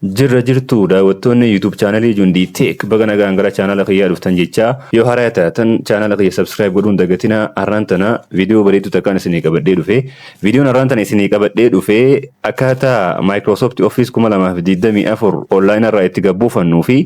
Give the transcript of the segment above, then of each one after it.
Jirra jirtu daawwattoonni YouTube chaanalii Jundii Teek baga nagaan gara chaanala kiyyaa dhuftan jechaa yoo haaraa taatan chaanala kiyya subscribe godhuun dagatina har'aan tana viidiyoo bareedu takkaan isinii qabadhee dhufe. Viidiyoon har'aan tana isinii qabadhee dhufe akkaataa Microsoft Office 2024 online irraa itti gabbuufannuu fi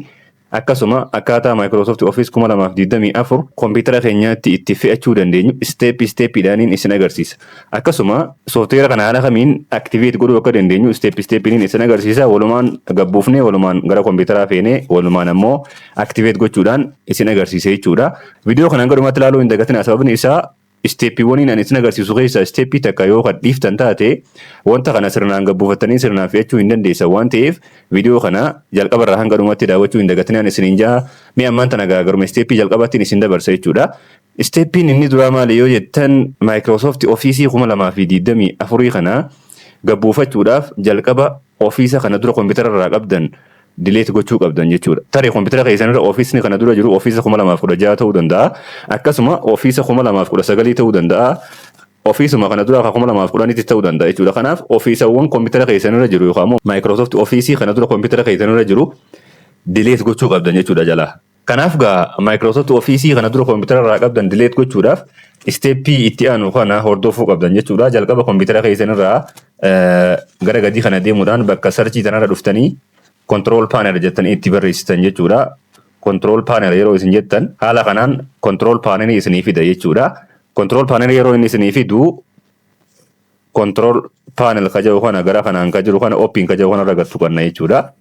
akkasuma akkaataa Microsoft Office 2024 kompiitara keenyaatti itti fe'achuu dandeenyu step-stepidhaaniin isin agarsiisa. Akkasuma soofteera kana haala kamiin activate godhuu akka dandeenyu step-stepiin isin agarsiisa. Walumaan gabbuufnee walumaan gara kompiitaraa feenee walumaan ammoo activate gochuudhaan isin agarsiisa jechuudha. Viidiyoo kanaan gadumatti ilaaluu hin dagatinaa, sababni isaa steppiiwwaniin ani isin agarsiisu keessaa steppii takka yoo dhiiftan taate wanta kana sirnaan gabbuufattanii sirnaan fe'achuu hin dandeessan waan ta'eef viidiyoo kana jalqabarraa hanga dhumatti daawwachuu hin dagatinaan isiniin jaa mee ammaan tana garuma steppii jalqabattiin isin dabarsa jechuudha. Steppiin inni duraa maali yoo jettan Microsoft Office 2024 kana gabbuufachuudhaaf jalqaba Office kana dura kompiitara irraa qabdan delete gochuu qabdan jechuudha. Tarii kompiitara keessanirra Office kana dura jiru Office 2016 ta'uu danda'a. Akkasuma Office 2019 ta'uu danda'a. Office kana dura 2010 ta'uu danda'a jechuudha. Kanaaf Officeawwan kompiitara keessanirra jiru yookaan Microsoft Office kana dura kompiitara keessanirra jiru delete gochuu qabdan jechuudha jalaa. Kanaaf Microsoft Office kana dura kompiitara irraa qabdan delete gochuudhaaf steppii itti aanu kana hordofuu qabdan jechuudha. Jalqaba kompiitara keessanirraa gara gadii kana deemuudhaan bakka searchii tanarra dhuftanii control panel jettanii itti barreessitan jechuudha. Control panel yeroo isin jettan haala kanaan control panel isinii fida jechuudha. Control panel yeroo inni isinii fidu control panel kaja'u kana gara kanaan kajiru kana open kaja'u kana ragattu kanna jechuudha.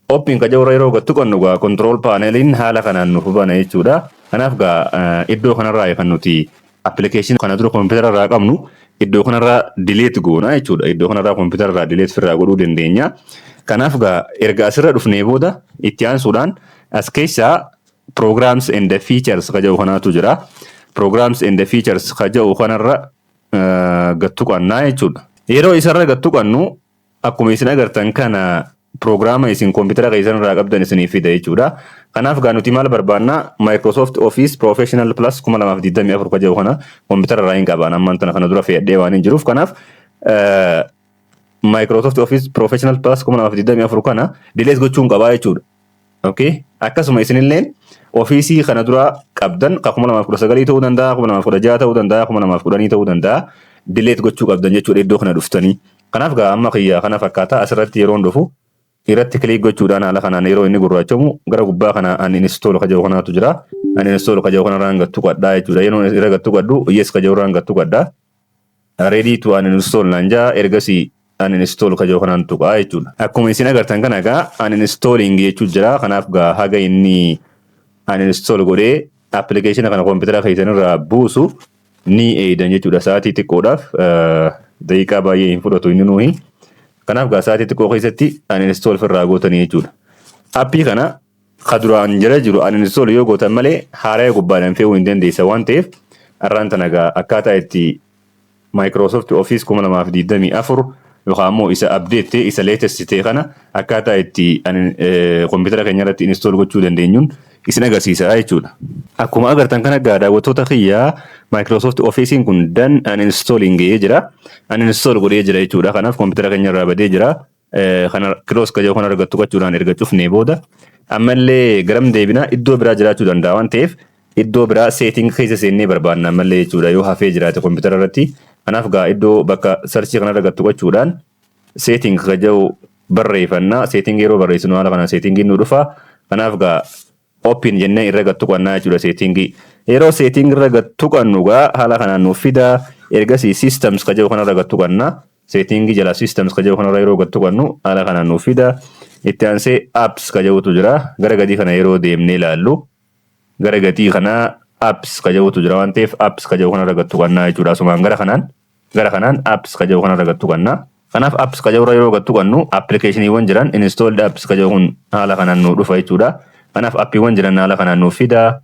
Open kaja'u yeroo gattu kannu control panelin haala kanaan nuuf bana jechuudha. Kanaaf iddoo kanarraa kan nuti application kana dura kompiitara irraa qabnu iddoo kanarraa delete goona jechuudha. Iddoo kanarraa kompiitara irraa delete firraa godhuu dandeenya. Kanaaf erga asirra dhufnee booda itti aansuudhaan as keessaa programs and features kaja'u kanaatu jira. Programs and features kaja'u kanarra gattu qannaa jechuudha. Yeroo isarra gattu qannu akkuma isin agartan kana programa isin kompiitara keessanirraa qabdan isiniif fida jechuudha. Kanaaf nuti maal barbaanna Microsoft Office Professional Plus 2024 kaja'u kana kompiitara irraa hin qabaan ammaan tana kana dura fe'adhee waan hin jiruuf kanaaf Microsoft Office Professional Plus 2024 kana delete gochuun qabaa jechuudha. Okay? Akkasuma isinilleen Office kana dura qabdan 2019 ta'uu danda'a, 2016 ta'uu danda'a, 2010 ta'uu danda'a delete gochuu qabdan jechuudha iddoo kana dhuftanii. Kanaaf amma kiyya kana fakkaata asirratti yeroo dhufu irratti click gochuudhaan haala kanaan yeroo inni gurraachamu gara gubbaa kana uninstall kaja'u kanaatu jira. Uninstall kaja'u kanarraan gattu qadhaa jechuudha. Yeroo irra gattu qaddu yes kaja'u irraan gattu qadhaa. Ready to uninstall naan jaa ergasii uninstall kaja'u kanaan tuqaa jechuudha. Akkuma isin agartan kana uninstalling jechuun jira. Kanaaf haga inni uninstall godhee application kana kompiitara keessanirraa buusu ni eedan jechuudha. Sa'aatii xiqqoodhaaf daqiiqaa baay'ee hin fudhatu inni nuyi. Kanaaf sa'aatii xiqqoo keessatti uninstall firraa gootanii jechuudha. Appii kana duraan jira jiru uninstall yoo gootan malee haaraa gubbaadhaan fe'uu hin dandeessa waan ta'eef har'aan tana akkaataa itti Microsoft Office 2024 yookaan ammoo isa update isa latest ta'e kana akkaataa itti kompiitara keenya irratti install gochuu dandeenyuun isin agarsiisa jechuudha. Akkuma agartan kana daawwattoota kiyyaa Microsoft Office kun dan uninstalling jira. Uninstall godhee jira jechuudha. Kanaaf kompiitara keenya irraa badee jira. Kana close kaja'u kana argattu gochuudhaan erga cufnee booda ammallee garam deebina iddoo biraa jiraachuu danda'a waan ta'eef iddoo biraa setting keessa seennee barbaanna ammallee jechuudha yoo hafee jiraate kompiitara irratti. Kanaaf iddoo bakka searchii kana argattu gochuudhaan setting kaja'u barreeffannaa. Setting yeroo barreessinu haala kanaan setting nu dhufa. Kanaaf open jennee irra gattu qannaa jechuudha setting. Yeroo setting irra gattu qannu haala kanaan nuuf fida. Ergasii systems kaja'u kana irra gattu qannaa. Setting jala systems kaja'u kana irra yeroo gattu qannu haala kanaan nuuf fida. Itti aansee apps kaja'utu jira. Gara gadii kana yeroo deemnee ilaallu gara gadii kana apps kaja'utu jira waan ta'eef apps kaja'u kana irra gattu qannaa jechuudha. Asumaan gara kanaan apps kaja'u kana irra gattu qannaa. Kanaaf apps kaja'u irra yeroo gattu qannu applicationiiwwan jiran installed apps kaja'u kun haala kanaan nu dhufa jechuudha. Kanaaf appiiwwan jiran haala kanaan nuuf fida.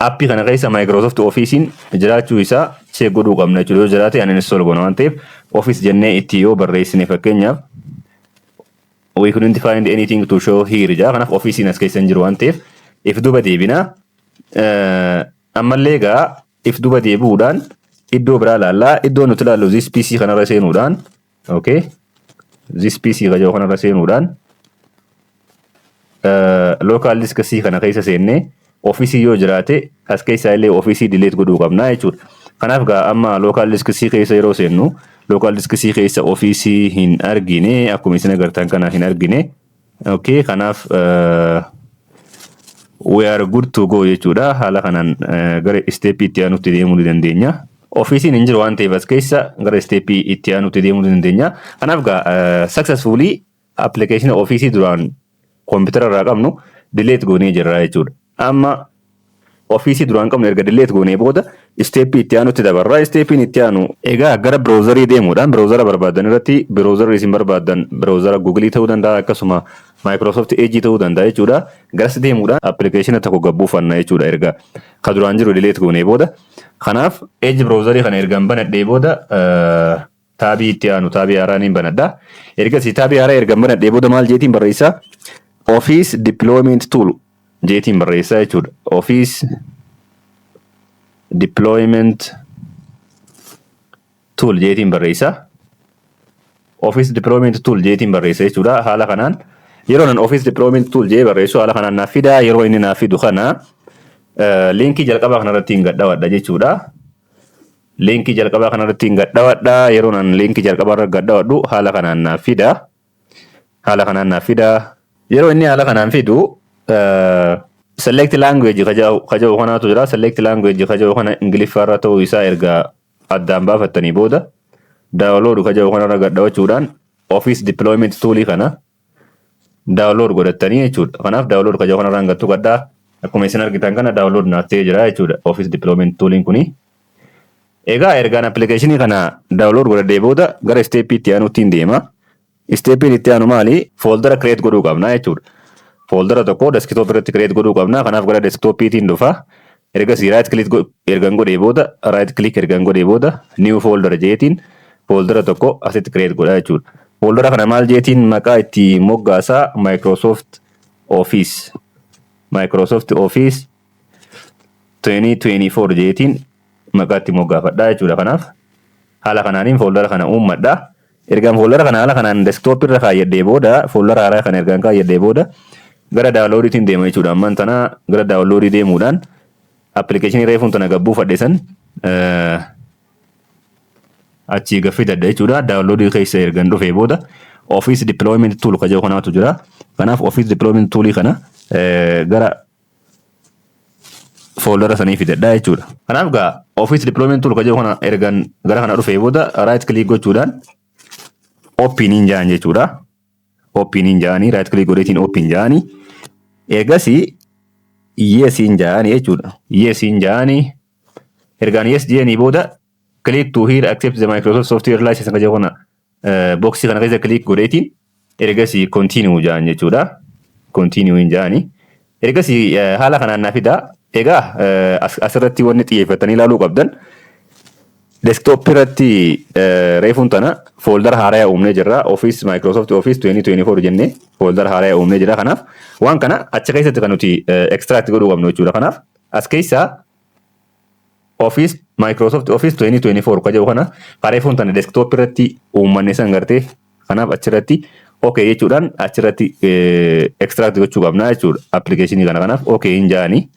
Appii kana keessa Microsoft Officein jiraachuu isaa check godhuu qabna jechuudha. Yoo jiraate uninstall goona waan ta'eef Office jennee itti yoo barreessine fakkeenyaaf we couldn't find anything to show here jaa. Kanaaf Officein as keessa hin jiru waan ta'eef if duba deebina. Ammallee if duba deebi'uudhaan iddoo biraa ilaallaa. Iddoo nuti ilaallu this PC kanarra seenuudhaan okay this PC kaja'u kanarra seenuudhaan local disk C kana keessa seennee office yoo jiraate as keessa illee office delete godhuu qabna jechuudha. Kanaaf gaa amma local disk C keessa yeroo seennu local disk C keessa office hin argine akkuma isin agartan kana hin argine. Okay, kanaaf we are good to go jechuudha. Haala kanaan gara step itti aanutti deemuu ni dandeenya. Office hin jiru waan ta'eef as keessa gara step itti aanutti deemuu ni dandeenya. Kanaaf gaa successfully application office duraan computer irraa qabnu delete goonee jirra jechuudha. Amma office duraan qabnu erga delete goonee booda step itti aanutti dabarra. Step itti aanu egaa gara browserii deemuudhaan browsera barbaadan irratti browser isin barbaadan browsera Google ta'uu danda'a akkasuma Microsoft Edge ta'uu danda'a jechuudha. Garas deemuudhaan application tokko gabbuufanna jechuudha erga ka duraan jiru delete goonee booda. Kanaaf Edge browserii kana erga banadhee booda taabii itti aanu taabii haaraa ni banadha. Ergasii taabii haaraa erga banadhee booda maal jeetiin barreessaa? Office Deployment Tool jeetiin barreessaa jechuudha. Office Deployment Tool jeetiin barreessaa. Office Deployment Tool jeetiin barreessaa jechuudha. Haala kanaan yeroo nan Office Deployment Tool jee barreessu haala kanaan naaf fidaa. Yeroo inni naaf fidu kana linkii jalqabaa kanarratti hin gadhawadha jechuudha. Linkii jalqabaa kanarratti hin gadhawadha. Yeroo nan linkii jalqabaa irra gadhawadhu haala kanaan naaf fida. Haala kanaan naaf fida. Yeroo inni haala kanaan fidu select language kaja'u kanaatu jira. Select language kaja'u kana Ingiliffaarra ta'uu isaa erga addaan baafattanii booda download kaja'u kanarra gadhawachuudhaan Office Deployment Tool kana download godhattanii jechuudha. Kanaaf download kaja'u kanarra hangattu gadhaa. Akkuma isin argitan kana download naattee jira jechuudha Office Deployment Tool kuni. Egaa ergaan application kana download godhadhee booda gara step itti aanutti deema. Step itti aanu maali? Folder create godhuu qabna jechuudha. Folder tokko desktop irratti create godhuu qabna. Kanaaf gara desktop itiin dhufa. Ergasii right click ergan godhee booda right click ergan godhee booda new folder jeetiin folder tokko asitti create godha jechuudha. Folder kana maal jeetiin maqaa itti moggaasaa Microsoft Office 2024 jeetiin maqaa itti moggaafadha jechuudha. Kanaaf haala kanaaniin folder kana uummadha. Ergaan folder kana haala kanaan desktop irra kaayyadhee booda folder haaraa kana ergaan kaayyadhee booda gara download itiin deema jechuudha. Ammaan tana gara download deemuudhaan application reefuun tana gabbuufadhe san achii gaffidadha jechuudha. Download keessa ergan dhufee booda Office Deployment Tool kaja'u kanaatu jira. Kanaaf Office Deployment Tool kana gara folder sanii fidadha jechuudha. Kanaaf gaa Office Deployment Tool kaja'u kana ergan gara kana dhufee booda right click gochuudhaan open hin jaan jechuudha. Open hin jaanii right click godheetiin open jaanii. Ergasii yes hin jaanii jechuudha. Yes hin jaanii. Ergaan yes jeeni booda click to here accept the Microsoft Software License kaja'u kana boxii kana keessa click godheetiin ergasii continue jaan jechuudha. Continue hin jaanii. Ergasii haala kanaan naaf fidaa. Egaa asirratti wanni xiyyeeffatanii ilaaluu qabdan desktop irratti reefuun tana folder haaraa uumnee jirra. Microsoft Office 2024 jennee folder haaraa uumnee jirra. Kanaaf waan kana achi keessatti kan nuti extract godhuu qabnu jechuudha. Kanaaf as keessaa Microsoft Office 2024 kaja'u kana reefuun tana desktop irratti uummanne san gartee kanaaf achirratti okay jechuudhaan achirratti extract gochuu qabna jechuudha application kana. Kanaaf okay hin jaanii.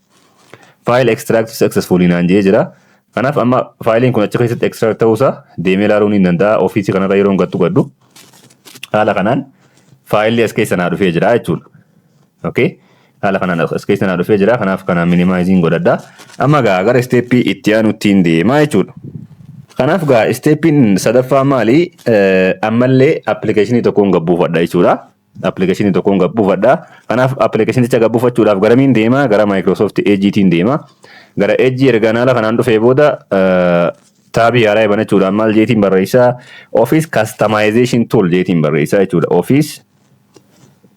File extract successfully naan jee jira. Kanaaf amma faayiliin kun achi keessatti extract ta'uusaa deemee ilaaluun ni danda'a. Office kanarra yeroo gaddu haala kanaan faayilli as keessa naa dhufee jira jechuudha. Okay? Haala kanaan as keessa naa dhufee jira. Kanaaf kanaan minimizing godhadha. Amma gaa gara step itti aanutti deema jechuudha. Kanaaf gaa stepin sadaffaa maali? Ammallee application tokkoon gabbuufadha jechuudha. Application tokkoon gabbuufadha. Kanaaf application icha gabbuufachuudhaaf gara miin deema? Gara Microsoft Edge tiin deema. Gara Edge ergaan haala kanaan dhufee booda taabii haaraa banachuudhaan maal jeetiin barreessaa? Office Customization Tool jeetiin barreessaa jechuudha.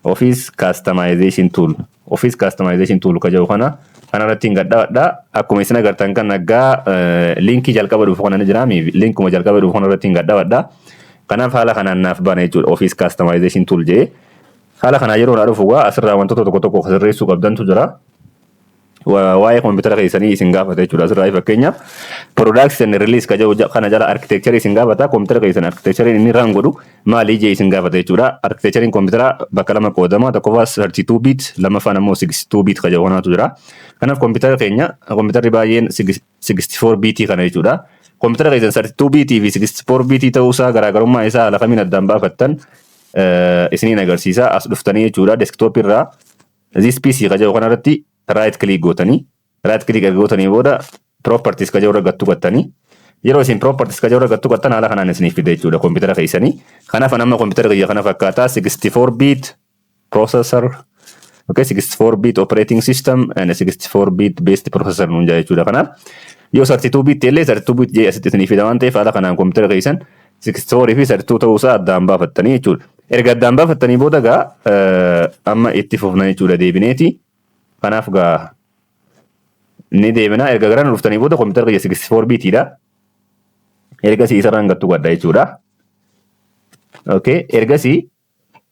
Office Customization Tool. Office Customization Tool kaja'u kana kanarratti hin gadhawadha. Akkuma isin agartan kan naggaa linkii jalqaba dhufu kana ni jira. Linkuma jalqaba dhufu kanarratti hin gadhawadha. Kanaaf haala kanaan naaf bana jechuudha. Office Customization Tool jee. Haala kanaa yeroo dhufu asirraa wantoota tokko tokko sirreessuu qabdantu jira. waa'ee koompitara keessanii isin gaafata jechuudha. Asirraa fakkeenyaaf production release kana jala architecture isin gaafata. Koompitara keessan architecture inni run godhu maali jee isin gaafata jechuudha. Architecture koompitara bakka lama qoodama. Tokkoffaa 32 bit, lammaffaan ammoo 62 bit kan jedhamu jira. Kanaaf koompitara keenya koompitara baay'een 64 bit kana jechuudha. Koompitara keessan 32 bit fi 64 bit ta'uusaa garaagarummaa isaa haala kamiin addaan baafattan isiniin agarsiisa. As dhuftanii jechuudha desktop irraa this PC kan jedhu kanarratti right click gootanii booda properties kan jedhu irra gattuqattanii yeroo isin properties kan jedhu irra gattuqattan haala kanaan isiniif fida jechuudha koompitara keessanii. Kanaaf amma koompitara kiyya kana fakkaataa 64 bit processor, okay, 64 bit operating system and 64 bit based processor nuun jaa jechuudha. Kanaaf yoo 32 bit illee 32 bit jee asitti isiniif fida waan ta'eef haala kanaan koompitara keessan 64 fi 32 ta'uusaa addaan baafattanii jechuudha. Erga addaan baafattanii booda amma itti fufna jechuudha deebineeti. Kanaaf ni deebina. Erga gara dhuftanii booda koompitara kiyya 64 bitiidha. Ergasii isarraan gattuqadha jechuudha. Okay, ergasii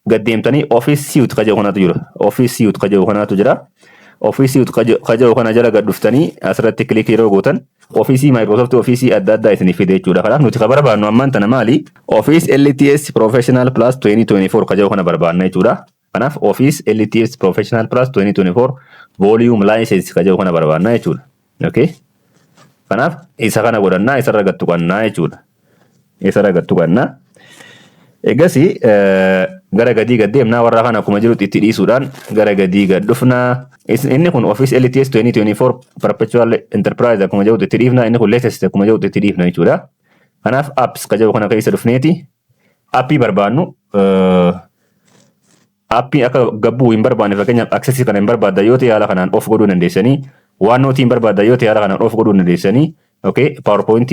gaddeemtanii Office Suite kan jedhu kanatu jira. Office Suite kan jedhu kanatu jira. Office Suite kan jedhu kana jala gad dhuftanii asirratti kilik yeroo gootan Office Microsoft Office adda addaa isiniif fide jechuudha. Kanaaf nuti kan barbaannu ammaan tana maali? Office LTSC Professional Plus 2024 kan jedhu kana barbaanna jechuudha. Kanaaf Office LTSC Professional Plus 2024 Volume License kan jedhu kana barbaanna jechuudha. Okay? Kanaaf isa kana godhannaa isarra gattuqannaa jechuudha. Isarra gattuqannaa. Egasii gara gadii gad deemnaa warra kana akkuma jirutti itti dhiisuudhaan gara gadii gad dhufnaa. Inni kun Office LTS 2024 Perpetual Enterprise akkuma jirutti itti dhiifna. Inni kun latest akkuma jirutti itti dhiifna jechuudha. Kanaaf apps kan jedhu kana keessa dhufneeti. Appii barbaannu appii akka gabbuu hin barbaanne fakkeenyaaf access kana hin barbaadda yoo ta'e haala kanaan off godhuu dandeessanii. Waan nootii hin barbaadda yoo ta'e haala kanaan off godhuu dandeessanii. Okay, PowerPoint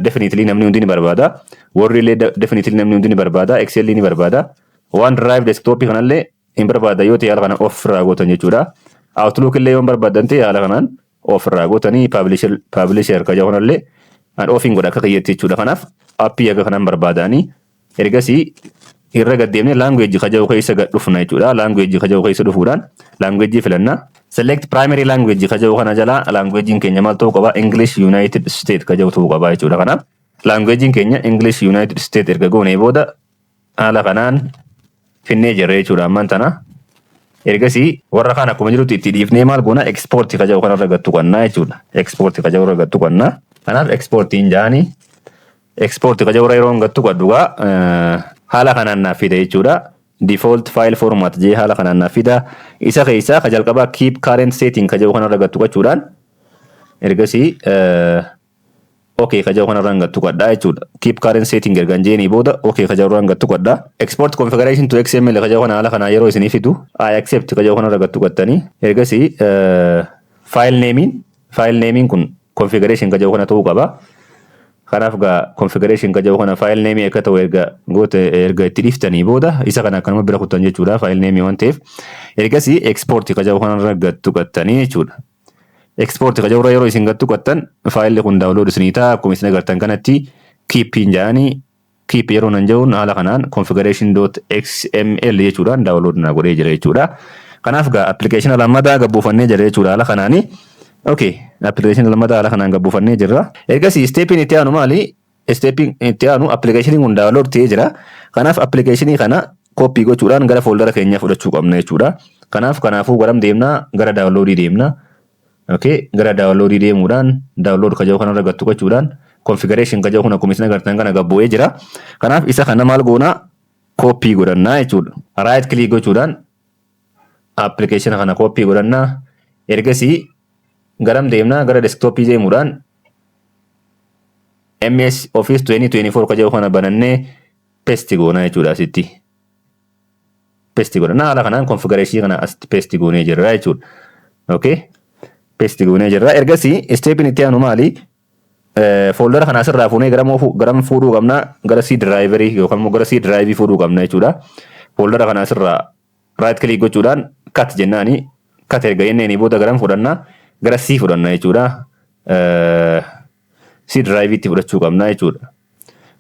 definitely namni hundi ni barbaada. Word illee definitely namni hundi ni barbaada. Excel ni barbaada. OneDrive desktop kanallee hin barbaada yoo ta'e haala kanaan off irraa gootan jechuudha. Outlook illee yoo hin barbaadan ta'e haala kanaan off irraa gootanii publisher kan jedhu kanallee an off hin godha akka kiyyetti jechuudha. Kanaaf appii akka kanaan barbaadanii ergasii irra gaddeemnee language kan jedhu keessa dhufna jechuudha. Language kan jedhu keessa dhufuudhaan language filannaa. Select primary language kan jedhu kana jala languagein keenya maal ta'uu qaba? English United States kan jedhu ta'uu qaba jechuudha. Kanaaf languagein keenya English United States erga goonee booda haala kanaan finnee jirra jechuudha ammaan tana. Ergasii warra kaan akkuma jirutti itti dhiifnee maal goona? Export kan jedhu kanarra gattuqannaa jechuudha. Export kan jedhu irra gattuqannaa. Kanaaf exportiin jaanii export kan jedhu yeroo gattuqadhu haala kanaan naaf fida jechuudha. Default file format jee haala kanaan naaf fida. Isa keessaa ka jalqabaa keep current setting ka jedhu kanarra gattuqachuudhaan ergasii okay ka jedhu kanarra gattuqadhaa jechuudha. Keep current setting ergan jeeni booda okay ka jedhu kanarra gattuqadhaa. Export configuration to XML ka jedhu kana haala kanaa yeroo isinii fidu I accept ka jedhu kanarra gattuqattanii ergasii file naming kun configuration ka jedhu kana ta'uu qaba. Kanaaf configuration kan jedhu kana file name akka ta'u erga itti dhiiftanii booda isa kana akkanuma bira kuttan jechuudha file name waan ta'eef. Ergasii export kan jedhu kanarra gattuqattanii jechuudha. Export kan jedhu yeroo isin gattuqattan faayilli kun download isinii ta'a akkuma isin agartan kanatti keep hin jaanii keep yeroo nan jedhuun haala kanaan configuration.xml jechuudhaan download na godhee jira jechuudha. Kanaaf application lammataa gabbuufannee jira jechuudha haala kanaanii. Okay, application lammataa haala kanaan gabbuufannee jirra. Ergasii stepin itti aanu maali? Stepin itti aanu application kun download ta'ee jira. Kanaaf application kana copy gochuudhaan gara folder keenya fudhachuu qabna jechuudha. Kanaafuu garam deemna? Gara download deemna. Okay, gara download deemuudhaan download kan jedhu kanarra gattuqachuudhaan configuration kan jedhu kun akkuma isin agartan kana gabbu'ee jira. Kanaaf isa kana maal goona? Copy godhannaa jechuudha. Right click gochuudhaan application kana copy godhannaa. Ergasii garam deemna? Gara desktop deemuudhaan MS Office 2024 kan jedhu kana banannee paste goona jechuudha asitti. Paste goona. Haala kanaan configuration kana asitti paste goonee jirra jechuudha. Okay? Paste goonee jirra. Ergasii stepin itti aanu maali? Folder kana asirraa fuunee garam fuudhuu qabna? Gara C drive yookaan immoo gara C drive fuudhuu qabna jechuudha. Folder kana asirraa right click gochuudhaan cut jennaani. Cut erga jenneen booda garam fudhannaa? Gara C fudhanna jechuudha. C drive itti fudhachuu qabna jechuudha.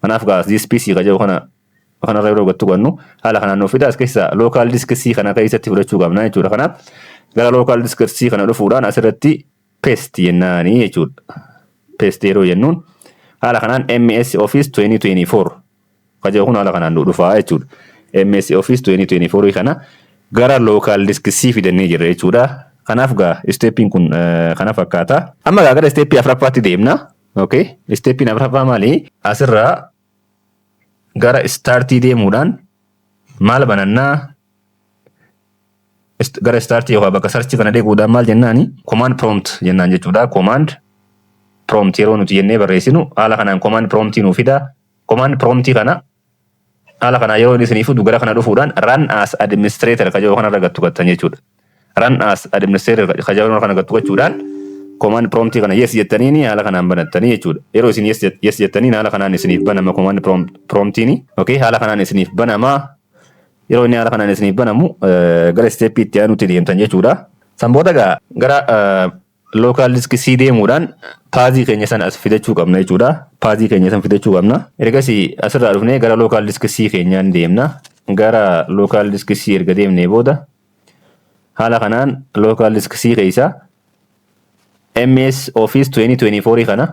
Kanaaf this PC kan jedhu kanarra yeroo gattuqannu haala kanaan nuuf fida as keessa local disk C kana keessatti fudhachuu qabna jechuudha. Kanaaf gara local disk C kana dhufuudhaan asirratti paste jennaani jechuudha. Paste yeroo jennuun haala kanaan MS Office 2024 kajeelchuun haala kanaan dhufaa jechuudha. MS Office 2024 kana gara local disk C fidannee jirra jechuudha. Kanaaf gaa steppiin kun kana fakkaata. Amma gaa gara steppii afuraffaatti deemna. Okay, steppiin afuraffaa maali? Asirraa gara startii deemuudhaan maal banannaa? Gara startii yookaan bakka search kana deeguudhaan maal jennaani? Command prompt jennaan jechuudha. Command prompt yeroo nuti jennee barreessinu haala kanaan command prompt nu fida. Command prompt kana haala kanaan yeroo isin fidu gara kana dhufuudhaan run as administrator kajeeluu kana argattu gattan jechuudha. Run as administrator kajeeluu kana argattu gochuudhaan command prompt kana yes jettaniini haala kanaan banattanii jechuudha. Yeroo isin yes jettaniin haala kanaan isiniif banama command promptini. Okay, haala kanaan isiniif banama. Yeroo inni haala kanaan isiniif banamu gara step itti aanutti deemtan jechuudha. Sanboota gara local disk C deemuudhaan paazii keenya san as fidachuu qabna jechuudha. Paazii keenya san fidachuu qabna. Ergasii asirraa dhufnee gara local disk C keenyaan deemna. Gara local disk C erga deemnee booda haala kanaan local disk C keessa MS Office 2024 kana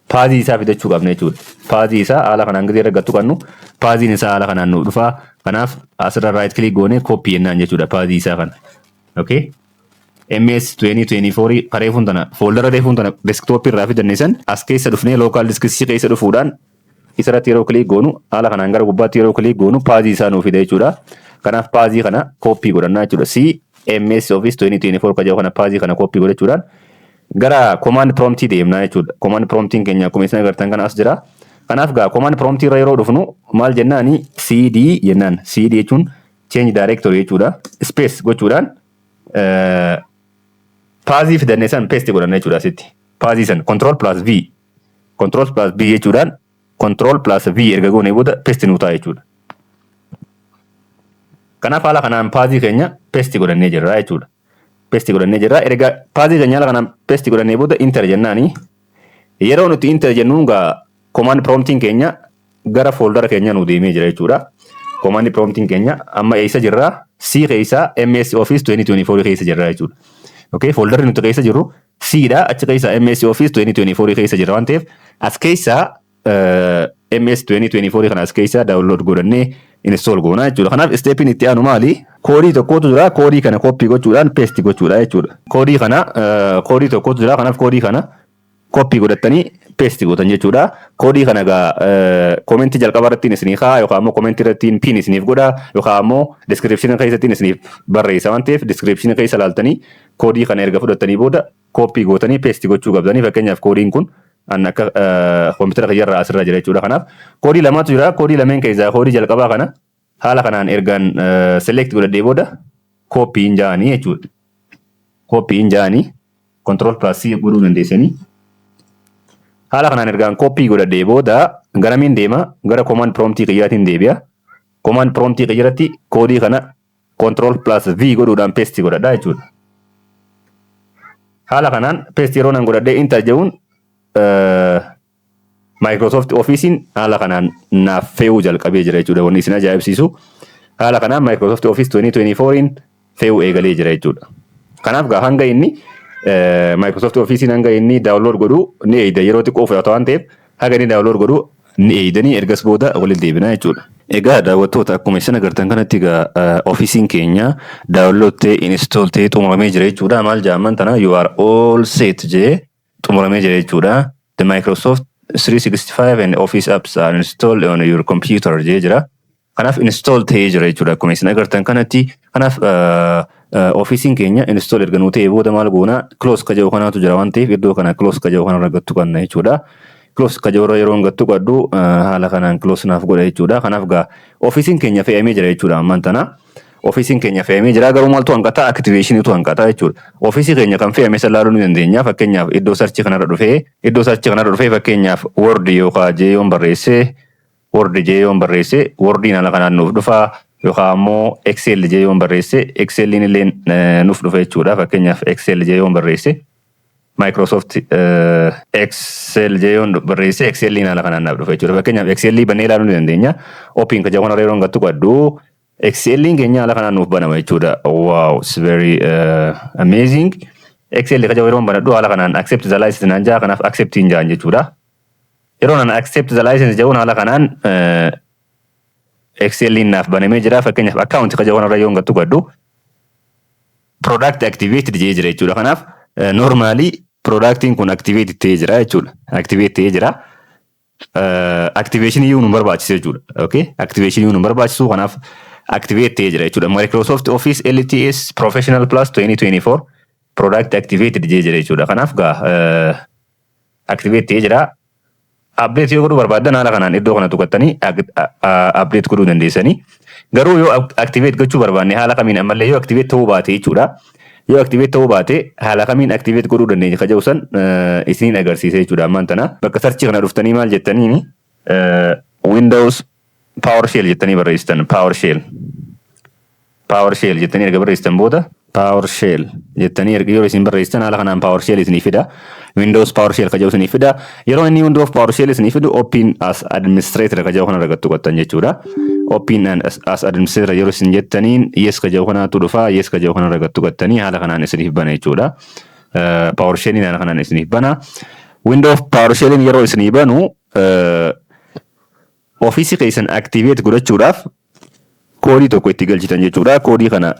paazii isaa fidachuu qabna jechuudha. Paazii isaa haala kanaan gadi argattu qabnu. Paaziin isaa haala kanaan nu dhufa. Kanaaf asirra right click goone copy jennaan jechuudha paazii isaa kana. Okay. MS 2024 karee fuuntana folder reefuun tana desktop irraa fidanne san as keessa dhufnee local disk C keessa dhufuudhaan isarratti yeroo click goonu haala kanaan gara gubbaatti yeroo click goonu paazii isaa nuuf fida jechuudha. Kanaaf paazii kana copy godhannaa jechuudha. C MS Office 2024 kajeeluu kana paazii kana copy godhachuudhaan gara command prompt deemnaa jechuudha. Command prompting keenya akkuma isin agartan kana as jira. Kanaaf gaa command prompt irra yeroo dhufnu maal jennaani CD jennaan. CD jechuun change directory jechuudha. Space gochuudhaan paazii fidannee san paste godhanna jechuudha asitti. Paazii san control plus V jechuudhaan control plus V erga goonee booda paste nu ta'a jechuudha. Kanaaf haala kanaan paazii keenya paste godhannee jirra jechuudha. Paste godhannee jirra. Erga paazii keenya haala kanaan paste godhannee booda enter jennaani. Yeroo nuti enter jennuun gaa command prompting keenya gara folder keenya nu deemee jira jechuudha. Command prompting keenya amma eessa jirra? C keessa MS Office 2024 keessa jirra jechuudha. Okay, folder nuti keessa jirru C dha. Achi keessa MS Office 2024 keessa jirra waan ta'eef as keessa MS 2024 kana as keessa download godhannee install goona jechuudha. Kanaaf stepin itti aanu maali? Koodii tokkotu jira. Koodii kana copy gochuudhaan paste gochuudha jechuudha. Koodii tokkotu jira. Kanaaf koodii kana copy godhattanii paste gootan jechuudha. Koodii kana gaa comment jalqaba irratti isiniif haa yookaan ammoo comment irratti pin isiniif godha yookaan ammoo description keessatti isiniif barreessa waan ta'eef description keessa ilaaltanii koodii kana erga fudhattanii booda copy gootanii paste gochuu qabdanii. Fakkeenyaaf koodiin kun akka kompiitara keessa asirra jira jechuudha. Kanaaf koodii lamatu jira. Koodii lameen keessaa koodii jalqabaa kana haala kanaan ergaan select godhadhee booda copy hin jaanii jechuudha. Copy hin jaanii control plus C godhuu dandeessanii. Haala kanaan ergaan copy godhadhee booda garamiin deema? Gara command prompt qiyyaatiin deebi'a. Command prompt qiyyaatti koodii kana control plus V godhuudhaan paste godhadhaa jechuudha. Haala kanaan paste yeroo nan godhadhee enter jedhuun Microsoft Officein haala kanaan naaf fe'uu jalqabee jira jechuudha. Wanni isin ajaa'ibsiisu haala kanaan Microsoft Office 2024in fe'uu eegalee jira jechuudha. Kanaaf gaa hanga inni Microsoft Officein hanga inni download godhu ni eeyda yeroo xiqqoo fudhata waan ta'eef haga inni download godhu ni eeydanii ergas booda waliin deebinaa jechuudha. Egaa daawwattoota akkuma isin agartan kanatti egaa Officein keenya download ta'ee install ta'ee xumuramee jira jechuudha. Maal jaamman tana you are all set jedhee xumuramee jira jechuudha. The Microsoft 365 and Office apps are installed on your computer jedhee jira. Kanaaf install ta'ee jira jechuudha akkuma isin agartan kanatti. Kanaaf Officein keenya install erga nuu ta'ee booda maal goona close kajeeluu kanaatu jira waan ta'eef iddoo kana close kajeeluu kanarra gattu qabna jechuudha. Close kajeeluu yeroo gattu qabdu haala kanaan close naaf godha jechuudha. Kanaaf gaa Officein keenya fe'amee jira jechuudha ammaan tana. Officein keenya fe'amee jira garuu maaltu hanqata activationitu hanqata jechuudha. Office keenya kan fe'ame salaaluu ni dandeenya. Fakkeenyaaf iddoo search kanarra dhufee fakkeenyaaf Word yookaan jeeyoon barreessee Wordiin haala kanaan nuuf dhufa yookaan ammoo Excel jeeyoon barreessee Excelin illee nuuf dhufa jechuudha. Fakkeenyaaf Excel jeeyoon barreessee Microsoft Excel jeeyoon barreessee Excelin haala kanaan naaf dhufa jechuudha. Fakkeenyaaf Excel bannee ilaaluu ni dandeenya. Open kajeeluu kanarra yeroo gattu qabdu Excelin keenya haala kanaan nuuf banama jechuudha. Wow, it's very amazing. Excel ka yeroo banadhu haala kanaan accept the license naan jaa kanaaf accept hin jaan jechuudha. Yeroo naan accept the license jedhuun haala kanaan Excelin naaf banamee jira. Fakkeenyaaf account ka jedhuun irra yoo gattu gadhu product activated jee jira jechuudha. Kanaaf normally productiin kun activated ta'ee jira jechuudha. Activate ta'ee jira. Activation iyyuu nu barbaachisa jechuudha. Okay? Activation iyyuu nu barbaachisu kanaaf activate ta'ee jira jechuudha. Microsoft Office LTS Professional Plus 2024 product activated jee jira jechuudha. Kanaaf activate ta'ee jira. Update yoo godhuu barbaadan haala kanaan iddoo kana tuqattanii update godhuu dandeessanii. Garuu yoo activate gochuu barbaanne haala kamiin ammallee yoo activate ta'uu baate jechuudha. Yoo activate ta'uu baate haala kamiin activate godhuu dandeenya ka jedhu san isiniin agarsiisa jechuudha ammaan tana. Bakka search kana dhuftanii maal jettanii Windows PowerShell jettanii barreessitan PowerShell jettanii erga barreessitan booda PowerShell jettanii erga yoo isin barreessitan haala kanaan PowerShell isinii fida. Windows PowerShell ka jedhu isinii fida. Yeroo inni Windows PowerShell isinii fidu Open as Administrator ka jedhu kana argattu qottan jechuudha. Open as Administrator yeroo isin jettaniin yes ka jedhu kanaatu dhufa. Yes ka jedhu kana argattu qottanii haala kanaan isiniif bana jechuudha. PowerShell haala kanaan isiniif bana. Windows PowerShell yeroo isinii banu Office keessan activate godhachuudhaaf koodii tokko itti galchitan jechuudha. Koodii kana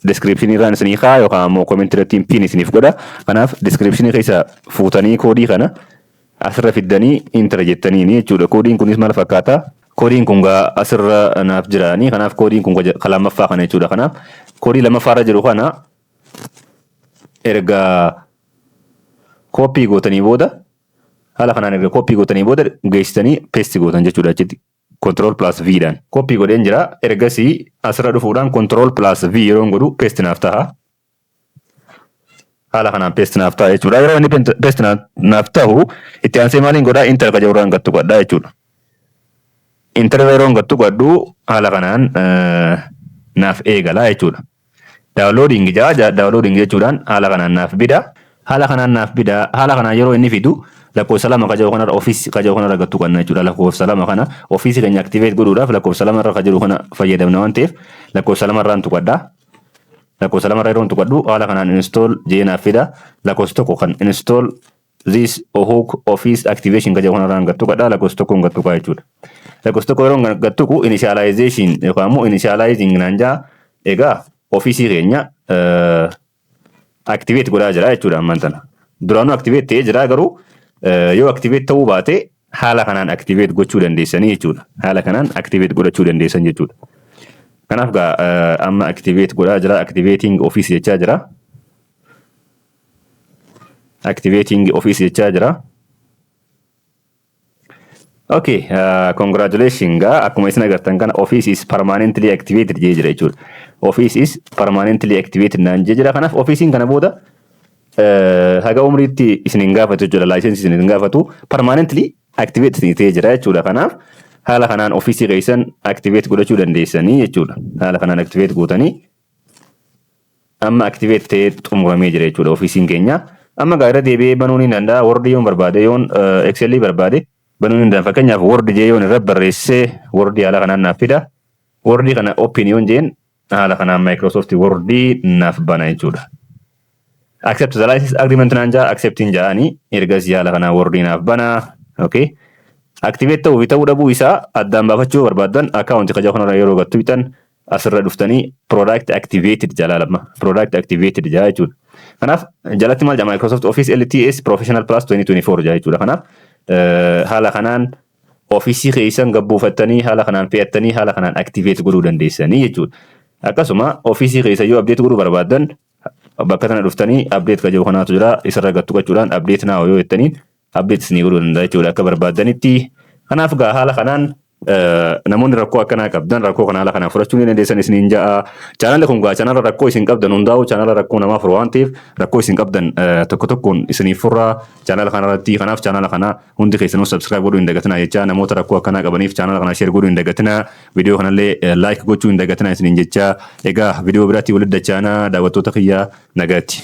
description irraan isinii kaa yookaan immoo comment irratti pin isiniif godha. Kanaaf description keessa fuutanii koodii kana asirra fiddanii enter jettanii jechuudha. Koodiin kunis maal fakkaata? Koodiin kun asirra naaf jiraanii. Kanaaf koodiin kun lamaffaa kana jechuudha. Kanaaf koodii lammaffaarra jiru kana erga copy gootanii booda haala kanaan erga copy gootanii booda geessitanii paste gootan jechuudha achitti. Control plus V dhaan copy godheen jira. Ergasii asirra dhufuudhaan Control plus V yeroo godhu paste naaf ta'a. Haala kanaan paste naaf ta'a jechuudha. Yeroo inni paste naaf ta'u itti aansee maaliin godhaa enter ka jedhurraan gattu godhaa jechuudha. Enter yeroo gattu godhu haala kanaan naaf eegala jechuudha. Downloading jechuudhaan haala kanaan naaf bida. Haala kanaan yeroo inni fidu lakkoofsa lama ka jedhu kanarra Office ka jedhu kanarra gattu qabna jechuudha. Lakkoofsa lama kana Office keenya activate godhuudhaaf lakkoofsa lamarra ka jedhu kana fayyadamna waan ta'eef lakkoofsa lamarraan tuqadha. Lakkoofsa lamarra yeroo tuqadhu haala kanaan install jee naaf fida. Lakkoofsa tokko kan install this hook Office activation ka jedhu kanarraan gattu qabda. Lakkoofsa tokkoon gattu qabaa jechuudha. Lakkoofsa tokko yeroo gattu ku initialization yookaan immoo initializing naan jaa egaa Office keenya activate godhaa jira jechuudha ammaan tana. Duraanuu activate ta'ee jira garuu yoo activate ta'uu baate haala kanaan activate gochuu dandeessanii jechuudha. Haala kanaan activate godhachuu dandeessan jechuudha. Kanaaf amma activate godhaa jira. Activating Office jechaa jira. Activating Office jechaa jira. Okay, congratulations akkuma isin agartan kana Office is permanently activated jee jira jechuudha. Office is permanently activated naan jee jira. Kanaaf Officein kana booda haga umriitti isin gaafatu jechuudha. License isin gaafatu permanently activate ta'ee jira jechuudha. Kanaaf haala kanaan Office keessan activate godhachuu dandeessanii jechuudha. Haala kanaan activate gootanii amma activate ta'ee xumuramee jira jechuudha Officein keenya. Amma gaara deebi'ee banuun ni danda'a. Word yoon barbaade yoon Excel barbaade banuun ni danda'a. Fakkeenyaaf Word jee yoon irra barreessee Word haala kanaan naaf fida. Word kana open yoon jeen haala kanaan Microsoft Word naaf bana jechuudha. Accept the license agreement naan jaa accepting jaanii ergasii haala kanaan Word naaf bana. Okay. Activate ta'uu dhabuu isaa addaan baafachuu barbaadan account ka jedhu kanarra yeroo gattu bitan asirra dhuftanii product activated jala lama product activated jaa jechuudha. Kanaaf jalatti maal jaa Microsoft Office LTS Professional Plus 2024 jaa jechuudha. Kanaaf haala kanaan Office keessan gabbuufattanii haala kanaan fe'attanii haala kanaan activate godhuu dandeessanii jechuudha. Akkasuma Office keessa yoo update godhuu barbaadan bakka kana dhuftanii update ka jedhu kanaatu jira. Isarra gattu qachuudhaan update now yoo jettaniin update isinii godhuu danda'a jechuudha akka barbaadanitti. Kanaaf haala kanaan namoonni rakkoo akkanaa qabdan rakkoo kana haala kanaan furachuu ni dandeessan isiniin ja'a. Chaanalli kun chaanala rakkoo isin qabdan hundaa'u chaanala rakkoo namaa furu waan ta'eef rakkoo isin qabdan tokko tokkoon isiniif furra chaanala kanarratti. Kanaaf chaanala kana hundi keessanuu subscribe godhuu hin dagatinaa jecha namoota rakkoo akkanaa qabaniif chaanala kana share godhuu hin dagatinaa. Viidiyoo kanallee like gochuu hin dagatinaa isiniin jecha. Egaa viidiyoo biraatti walitti dachaanaa daawwattoota kiyyaa nagaatti.